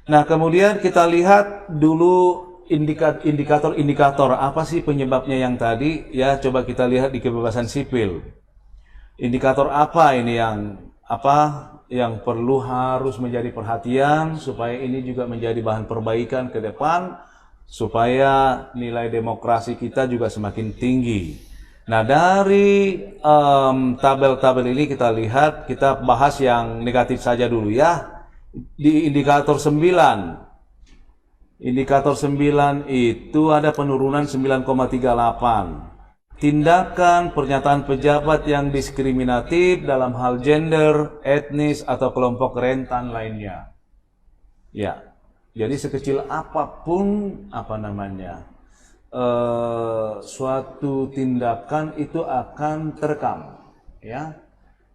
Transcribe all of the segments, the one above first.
Nah, kemudian kita lihat dulu indikator-indikator apa sih penyebabnya yang tadi ya, coba kita lihat di kebebasan sipil. Indikator apa ini yang perlu harus menjadi perhatian supaya ini juga menjadi bahan perbaikan ke depan supaya nilai demokrasi kita juga semakin tinggi. Nah, dari tabel-tabel ini kita bahas yang negatif saja dulu ya. Di indikator 9. Indikator 9 itu ada penurunan 9,38. Tindakan pernyataan pejabat yang diskriminatif dalam hal gender, etnis, atau kelompok rentan lainnya. Ya, jadi sekecil apapun suatu tindakan itu akan terekam, ya,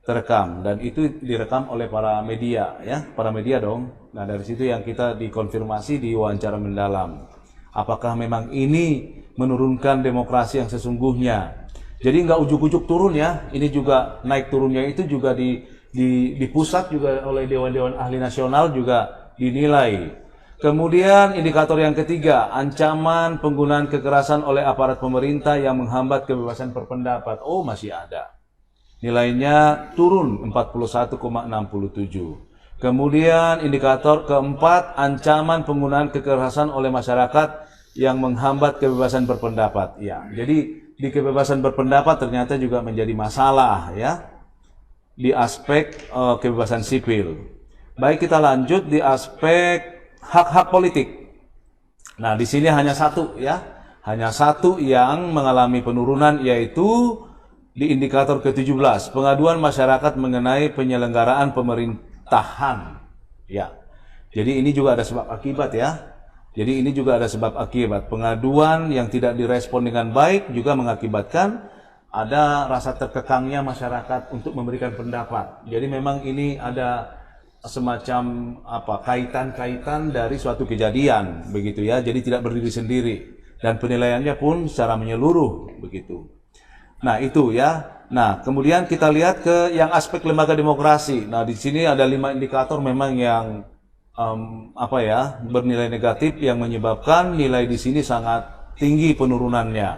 terekam, dan itu direkam oleh para media, ya, para media dong. Nah, dari situ yang kita dikonfirmasi di wawancara mendalam. Apakah memang ini menurunkan demokrasi yang sesungguhnya? Jadi nggak ujuk-ujuk turun ya, ini juga naik turunnya itu juga di pusat juga oleh Dewan-Dewan Ahli Nasional juga dinilai. Kemudian indikator yang ketiga, ancaman penggunaan kekerasan oleh aparat pemerintah yang menghambat kebebasan berpendapat. Oh, masih ada. Nilainya turun 41,67. Kemudian indikator keempat, ancaman penggunaan kekerasan oleh masyarakat yang menghambat kebebasan berpendapat. Ya, jadi di kebebasan berpendapat ternyata juga menjadi masalah ya di aspek kebebasan sipil. Baik, kita lanjut di aspek hak-hak politik. Nah, di sini hanya satu ya, hanya satu yang mengalami penurunan, yaitu di indikator ke-17, pengaduan masyarakat mengenai penyelenggaraan pemerintahan. Ya, jadi ini juga ada sebab akibat ya. Jadi ini juga ada sebab akibat. Pengaduan yang tidak direspon dengan baik juga mengakibatkan ada rasa terkekangnya masyarakat untuk memberikan pendapat. Jadi memang ini ada semacam kaitan-kaitan dari suatu kejadian begitu ya. Jadi tidak berdiri sendiri dan penilaiannya pun secara menyeluruh begitu. Nah, itu ya. Nah, kemudian kita lihat ke yang aspek lembaga demokrasi. Nah, di sini ada 5 indikator memang yang bernilai negatif yang menyebabkan nilai di sini sangat tinggi penurunannya.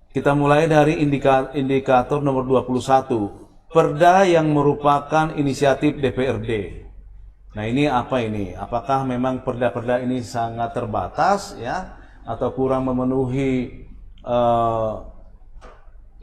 Kita mulai dari indikator nomor 21, perda yang merupakan inisiatif DPRD. Nah, ini apa ini? Apakah memang perda-perda ini sangat terbatas ya, atau kurang memenuhi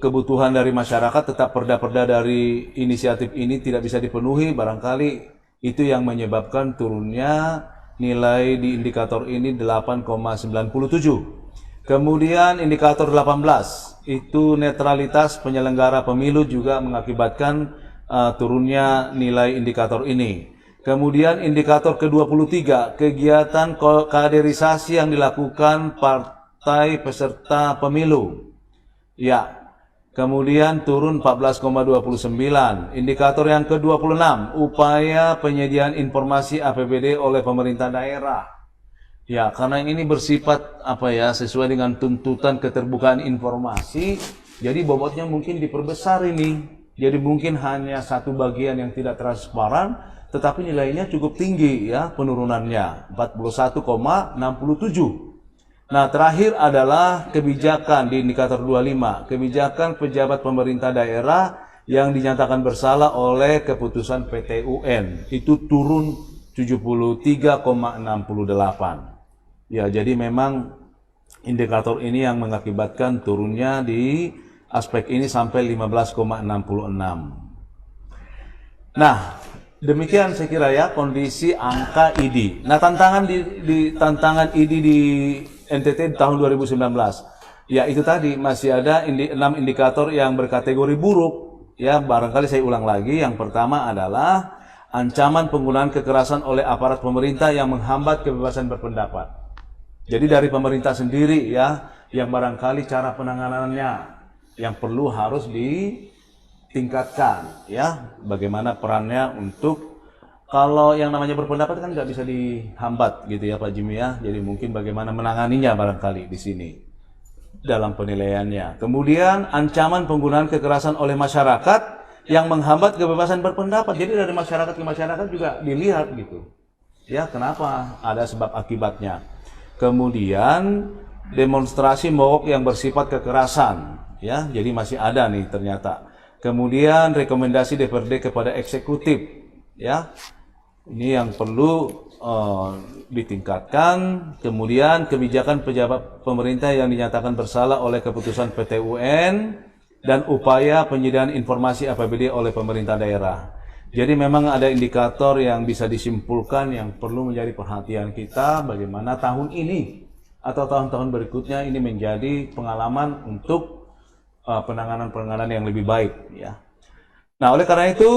kebutuhan dari masyarakat, tetap perda-perda dari inisiatif ini tidak bisa dipenuhi? Barangkali itu yang menyebabkan turunnya nilai di indikator ini 8,97. Kemudian indikator 18, itu netralitas penyelenggara pemilu juga mengakibatkan turunnya nilai indikator ini. Kemudian indikator ke-23, kegiatan kaderisasi yang dilakukan partai peserta pemilu. Ya, kemudian turun 14,29. Indikator yang ke-26, upaya penyediaan informasi APBD oleh pemerintah daerah. Ya, karena ini bersifat sesuai dengan tuntutan keterbukaan informasi, jadi bobotnya mungkin diperbesar ini. Jadi mungkin hanya satu bagian yang tidak transparan, tetapi nilainya cukup tinggi ya penurunannya, 41,67. Nah, terakhir adalah kebijakan di indikator 25, kebijakan pejabat pemerintah daerah yang dinyatakan bersalah oleh keputusan PT UN, itu turun 73,68. Ya, jadi memang indikator ini yang mengakibatkan turunnya di aspek ini sampai 15,66. Nah, demikian saya kira ya kondisi angka ID. Nah, tantangan di tantangan ID di NTT di tahun 2019. Ya, itu tadi masih ada 6 indikator yang berkategori buruk. Ya, barangkali saya ulang lagi. Yang pertama adalah ancaman penggunaan kekerasan oleh aparat pemerintah yang menghambat kebebasan berpendapat. Jadi dari pemerintah sendiri ya, yang barangkali cara penanganannya yang perlu harus ditingkatkan ya. Bagaimana perannya untuk, kalau yang namanya berpendapat kan nggak bisa dihambat gitu ya Pak Jimmy ya. Jadi mungkin bagaimana menanganinya barangkali di sini dalam penilaiannya. Kemudian ancaman penggunaan kekerasan oleh masyarakat yang menghambat kebebasan berpendapat. Jadi dari masyarakat ke masyarakat juga dilihat gitu. Ya, kenapa? Ada sebab akibatnya. Kemudian demonstrasi mogok yang bersifat kekerasan, ya, jadi masih ada nih ternyata. Kemudian rekomendasi DPRD kepada eksekutif, ya, ini yang perlu ditingkatkan. Kemudian kebijakan pejabat pemerintah yang dinyatakan bersalah oleh keputusan PT UN dan upaya penyediaan informasi APBD oleh pemerintah daerah. Jadi memang ada indikator yang bisa disimpulkan yang perlu menjadi perhatian kita bagaimana tahun ini atau tahun-tahun berikutnya ini menjadi pengalaman untuk penanganan-penanganan yang lebih baik, ya. Nah, oleh karena itu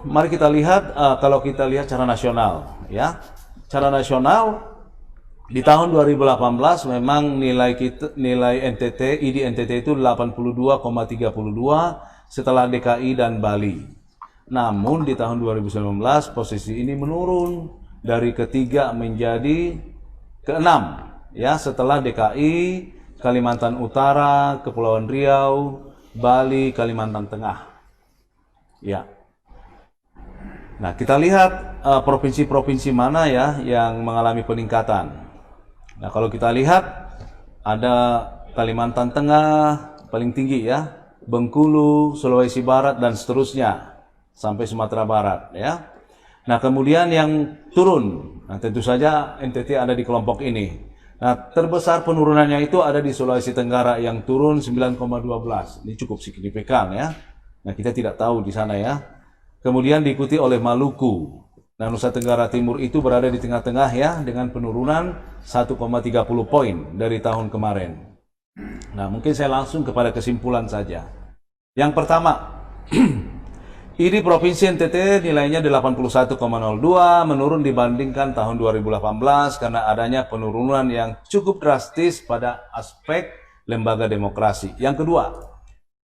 mari kita lihat kalau kita lihat secara nasional, ya. Secara nasional di tahun 2018 memang nilai NTT, ID NTT itu 82,32 setelah DKI dan Bali. Namun di tahun 2019 posisi ini menurun dari ketiga menjadi keenam, ya, setelah DKI, Kalimantan Utara, Kepulauan Riau, Bali, Kalimantan Tengah. Ya. Nah, kita lihat provinsi-provinsi mana ya yang mengalami peningkatan. Nah, kalau kita lihat ada Kalimantan Tengah paling tinggi, ya, Bengkulu, Sulawesi Barat dan seterusnya sampai Sumatera Barat, ya. Nah, kemudian yang turun, nah tentu saja NTT ada di kelompok ini. Nah, terbesar penurunannya itu ada di Sulawesi Tenggara yang turun 9,12. Ini cukup signifikan, ya. Nah, kita tidak tahu di sana, ya. Kemudian diikuti oleh Maluku. Nah, Nusa Tenggara Timur itu berada di tengah-tengah, ya, dengan penurunan 1,30 poin dari tahun kemarin. Nah, mungkin saya langsung kepada kesimpulan saja. Yang pertama, ID Provinsi NTT nilainya 81,02, menurun dibandingkan tahun 2018 karena adanya penurunan yang cukup drastis pada aspek lembaga demokrasi. Yang kedua,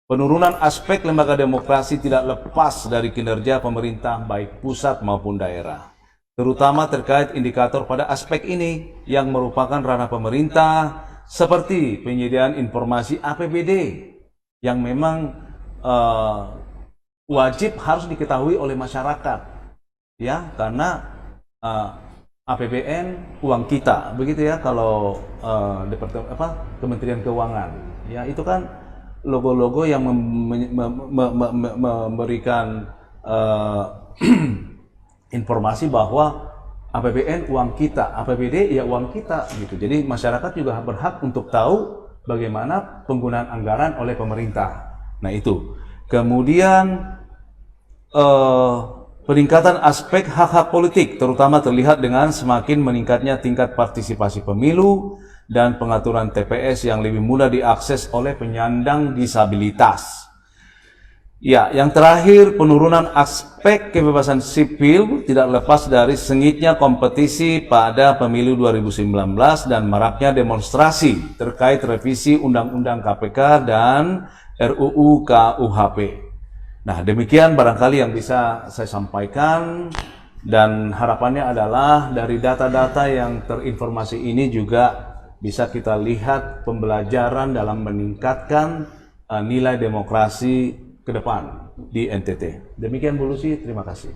penurunan aspek lembaga demokrasi tidak lepas dari kinerja pemerintah baik pusat maupun daerah, terutama terkait indikator pada aspek ini yang merupakan ranah pemerintah seperti penyediaan informasi APBD yang memang wajib harus diketahui oleh masyarakat, ya, karena APBN uang kita, begitu ya, kalau Kementerian Keuangan, ya, itu kan logo-logo yang memberikan informasi bahwa APBN uang kita, APBD ya uang kita, gitu. Jadi masyarakat juga berhak untuk tahu bagaimana penggunaan anggaran oleh pemerintah. Nah, itu. Kemudian peningkatan aspek hak-hak politik terutama terlihat dengan semakin meningkatnya tingkat partisipasi pemilu dan pengaturan TPS yang lebih mudah diakses oleh penyandang disabilitas. Ya, yang terakhir, penurunan aspek kebebasan sipil tidak lepas dari sengitnya kompetisi pada pemilu 2019 dan maraknya demonstrasi terkait revisi Undang-Undang KPK dan RUU KUHP. Nah, demikian barangkali yang bisa saya sampaikan, dan harapannya adalah dari data-data yang terinformasi ini juga bisa kita lihat pembelajaran dalam meningkatkan nilai demokrasi ke depan di NTT. Demikian Bu Lucy, terima kasih.